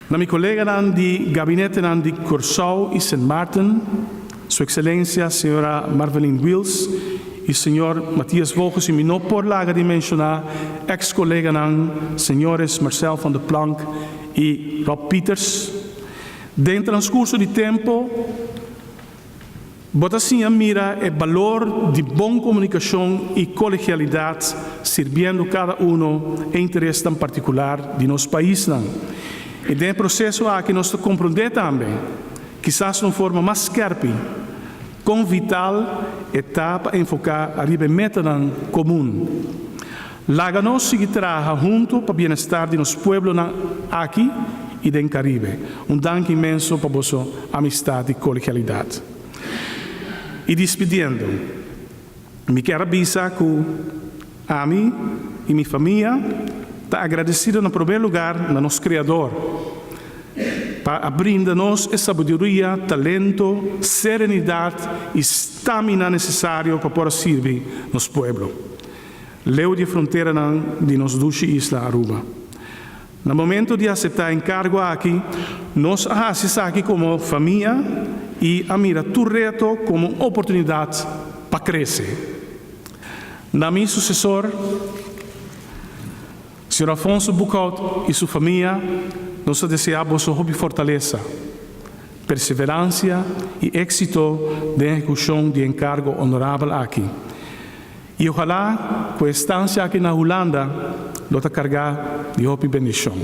Na mi collega dan di gabinete dan di Curaçao e Sint Maarten, Sua Excelência, Senhora Marvelin Wills, e Senhor Matias Volgens, e me não por laga de mencionar, ex-colega dan, Senhores Marcel van der Planck e Rob Peters. Dentro transcurso de tempo, bota assim a mira é valor de boa comunicação e colegialidade, servindo cada em interesse em particular de nosso país. E dentro processo há que nós compreender também, quizás de uma forma mais scarpa, com vital etapa enfocar a meta comum. Laga nós seguir trabalhar junto para o bem-estar de nosso povo aqui e do Caribe. Dank imenso para a vossa amistade e colegialidade. E despedindo, me quero avisar que a mim e minha família está agradecida no primeiro lugar no nosso Criador, para abrir-nos a sabedoria, talento, serenidade e estamina necessário para poder servir nosso povo. Leu de fronteira de nossa dulce isla Aruba. No momento de aceitar encargo aqui, nós assistimos aqui como família e a mira tu reto como uma oportunidade para crescer. Na meu sucessor, Sr. Afonso Bucaut e sua família, nós desejamos sua fortaleza, perseverança e êxito na execução de encargo honorável aqui. E ojalá, com a estância aqui na Holanda, lota carregar de hope e bendição.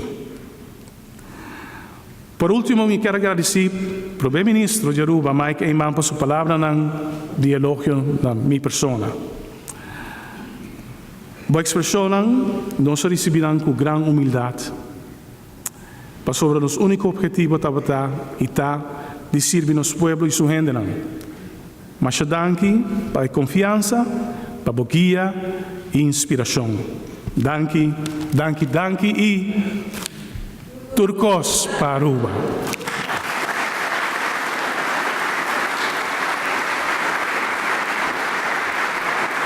Por último, me quero agradecer ao primeiro-ministro de Aruba, Mike Eyman, por sua palavra de elogio na minha persona. Boa expressão, nós recebemos com grande humildade, para sobre nosso único objetivo de servir nosso povo e sua gente. Mas danke para a confiança, para a guia e inspiração. Danke e turcos para Aruba.